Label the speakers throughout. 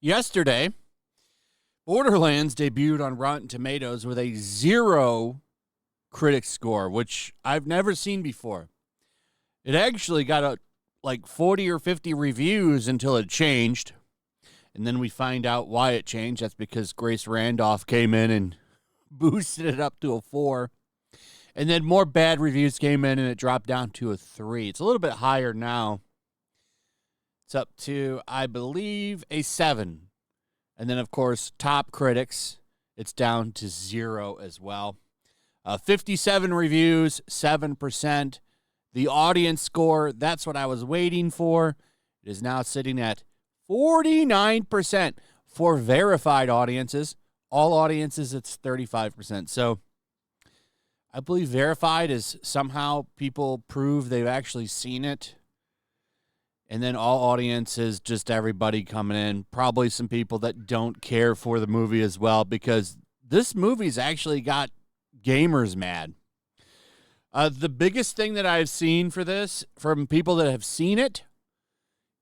Speaker 1: Yesterday, Borderlands debuted on Rotten Tomatoes with a 0 critic score, which I've never seen before. It actually got like 40 or 50 reviews until it changed. And then we find out why it changed. That's because Grace Randolph came in and boosted it up to a 4. And then more bad reviews came in and it dropped down to a 3. It's a little bit higher now. It's up to, I believe, a 7. And then, of course, top critics, it's down to 0 as well. 57 reviews, 7%. The audience score, that's what I was waiting for. It is now sitting at 49% for verified audiences. All audiences, it's 35%. So I believe verified is somehow people prove they've actually seen it. And then all audiences, just everybody coming in. Probably some people that don't care for the movie as well, because this movie's actually got gamers mad. The biggest thing that I've seen for this from people that have seen it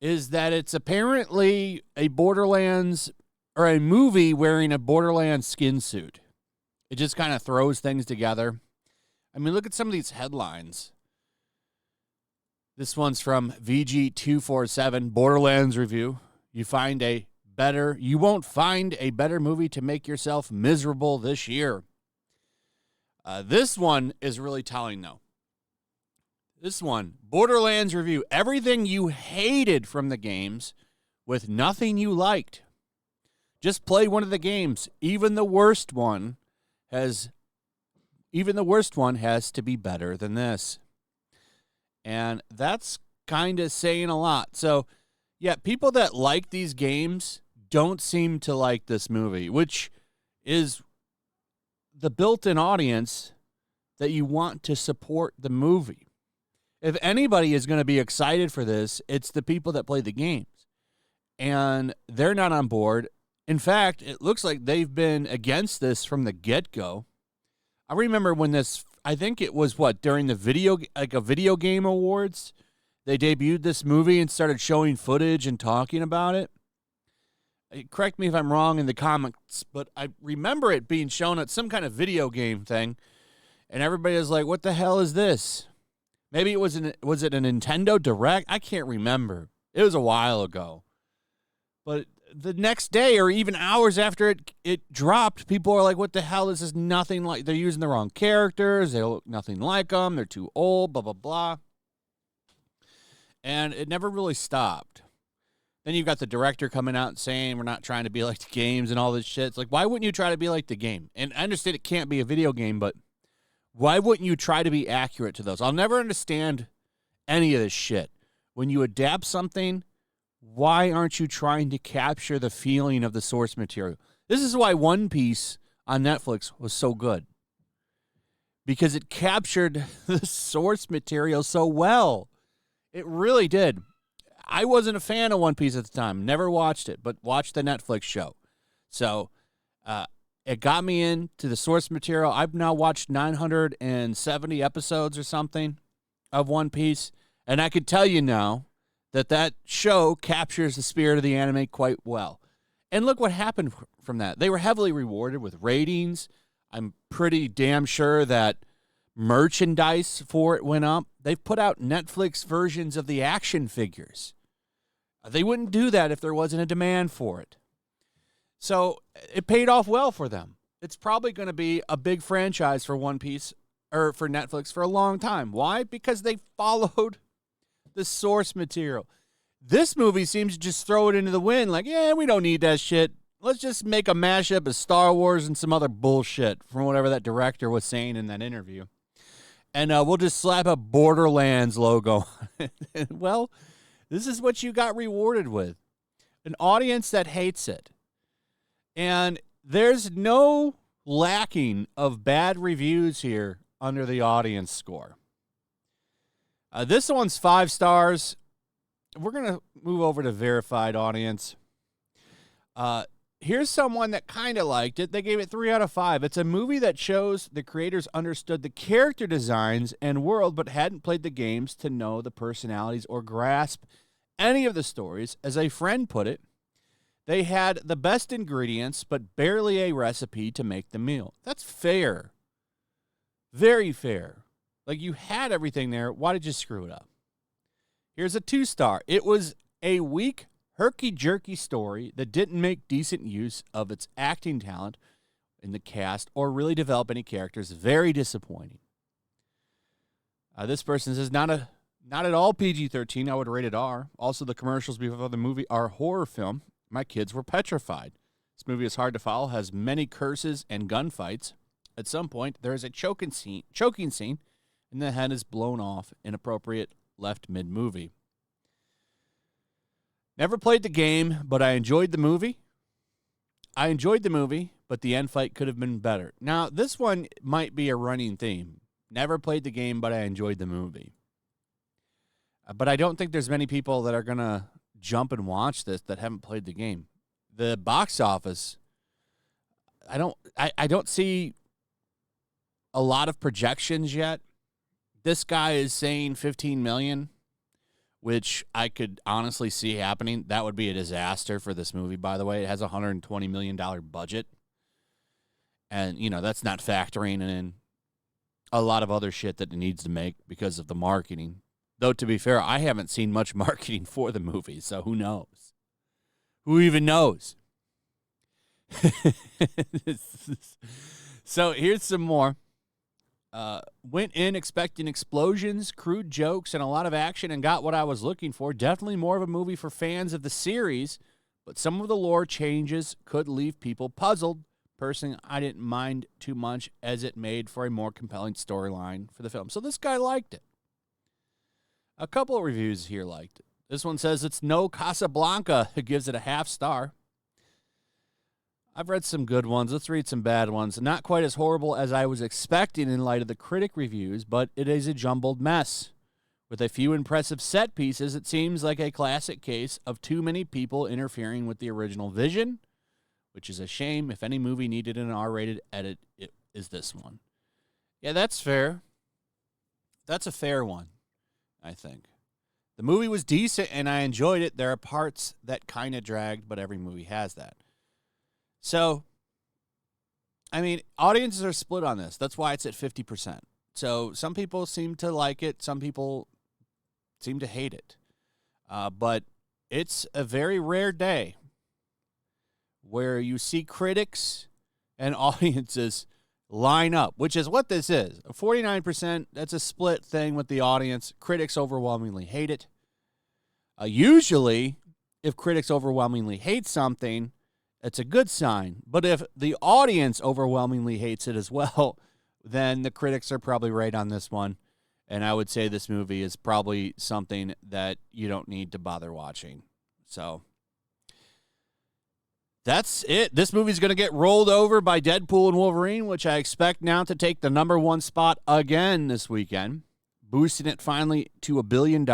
Speaker 1: is that it's apparently a Borderlands or a movie wearing a Borderlands skin suit. It just kind of throws things together. I mean, look at some of these headlines. This one's from VG247, Borderlands review. You won't find a better movie to make yourself miserable this year. This one is really telling, though. This one, Borderlands review. Everything you hated from the games with nothing you liked. Just play one of the games. Even the worst one has to be better than this. And that's kind of saying a lot. So, yeah, people that like these games don't seem to like this movie, which is the built-in audience that you want to support the movie. If anybody is going to be excited for this, it's the people that play the games. And they're not on board. In fact, it looks like they've been against this from the get-go. I remember when this, I think it was during the video game awards, they debuted this movie and started showing footage and talking about it. Correct me if I'm wrong in the comments, but I remember it being shown at some kind of video game thing, and everybody was like, what the hell is this? Maybe was it a Nintendo Direct? I can't remember. It was a while ago. But the next day or even hours after it dropped, people are like, what the hell is this? Nothing like, they're using the wrong characters. They look nothing like them. They're too old, blah, blah, blah. And it never really stopped. Then you've got the director coming out and saying we're not trying to be like the games and all this shit. It's like, why wouldn't you try to be like the game? And I understand it can't be a video game, but why wouldn't you try to be accurate to those? I'll never understand any of this shit. When you adapt something, why aren't you trying to capture the feeling of the source material? This is why One Piece on Netflix was so good. Because it captured the source material so well. It really did. I wasn't a fan of One Piece at the time. Never watched it, but watched the Netflix show. So it got me into the source material. I've now watched 970 episodes or something of One Piece. And I can tell you now that show captures the spirit of the anime quite well. And look what happened from that. They were heavily rewarded with ratings. I'm pretty damn sure that merchandise for it went up. They've put out Netflix versions of the action figures. They wouldn't do that if there wasn't a demand for it. So it paid off well for them. It's probably going to be a big franchise for One Piece or for Netflix for a long time. Why? Because they followed the source material. This movie seems to just throw it into the wind like, yeah, we don't need that shit. Let's just make a mashup of Star Wars and some other bullshit from whatever that director was saying in that interview. And we'll just slap a Borderlands logo on it. Well, this is what you got rewarded with. An audience that hates it. And there's no lacking of bad reviews here under the audience score. This one's 5 stars. We're going to move over to verified audience. here's someone that kind of liked it. They gave it 3 out of 5. It's a movie that shows the creators understood the character designs and world, but hadn't played the games to know the personalities or grasp any of the stories. As a friend put it, they had the best ingredients, but barely a recipe to make the meal. That's fair. Very fair. Like, you had everything there. Why did you screw it up? Here's a 2-star. It was a weak, herky-jerky story that didn't make decent use of its acting talent in the cast or really develop any characters. Very disappointing. This person says, not at all PG-13. I would rate it R. Also, the commercials before the movie are horror film. My kids were petrified. This movie is hard to follow, has many curses and gunfights. At some point, there is a choking scene, and the head is blown off. Inappropriate, left mid-movie. Never played the game, but I enjoyed the movie. But the end fight could have been better. Now, this one might be a running theme. Never played the game, but I enjoyed the movie. But I don't think there's many people that are going to jump and watch this that haven't played the game. The box office, I don't see a lot of projections yet. This guy is saying 15 million, which I could honestly see happening. That would be a disaster for this movie, by the way. It has a $120 million budget. And, that's not factoring in a lot of other shit that it needs to make because of the marketing. Though, to be fair, I haven't seen much marketing for the movie, so who knows? Who even knows? So here's some more. Went in expecting explosions, crude jokes, and a lot of action and got what I was looking for. Definitely more of a movie for fans of the series, but some of the lore changes could leave people puzzled. Personally, I didn't mind too much as it made for a more compelling storyline for the film. So this guy liked it. A couple of reviews here liked it. This one says it's no Casablanca. It gives it a 0.5 star. I've read some good ones. Let's read some bad ones. Not quite as horrible as I was expecting in light of the critic reviews, but it is a jumbled mess. With a few impressive set pieces, it seems like a classic case of too many people interfering with the original vision, which is a shame. If any movie needed an R-rated edit, it is this one. Yeah, that's fair. That's a fair one, I think. The movie was decent, and I enjoyed it. There are parts that kind of dragged, but every movie has that. So, I mean, audiences are split on this. That's why it's at 50%. So some people seem to like it. Some people seem to hate it. But it's a very rare day where you see critics and audiences line up, which is what this is. 49%, that's a split thing with the audience. Critics overwhelmingly hate it. Usually, if critics overwhelmingly hate something, it's a good sign. But if the audience overwhelmingly hates it as well, then the critics are probably right on this one. And I would say this movie is probably something that you don't need to bother watching. So that's it. This movie's going to get rolled over by Deadpool and Wolverine, which I expect now to take the #1 spot again this weekend, boosting it finally to $1 billion.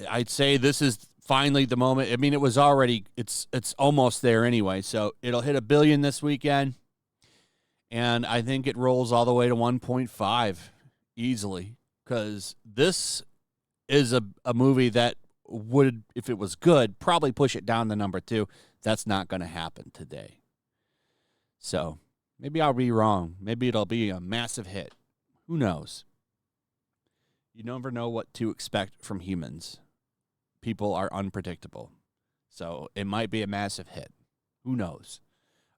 Speaker 1: I'd say this is finally the moment. I mean, it was already, it's almost there anyway. So it'll hit $1 billion this weekend. And I think it rolls all the way to 1.5 easily, because this is a movie that would, if it was good, probably push it down to #2. That's not going to happen today. So maybe I'll be wrong. Maybe it'll be a massive hit. Who knows? You never know what to expect from humans. People are unpredictable. So it might be a massive hit. Who knows?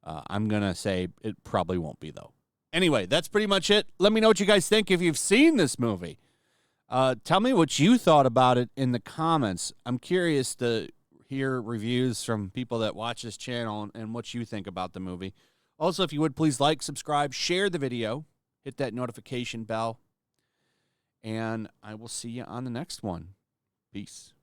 Speaker 1: I'm going to say it probably won't be, though. Anyway, that's pretty much it. Let me know what you guys think if you've seen this movie. Tell me what you thought about it in the comments. I'm curious to hear reviews from people that watch this channel and what you think about the movie. Also, if you would, please like, subscribe, share the video, hit that notification bell, and I will see you on the next one. Peace.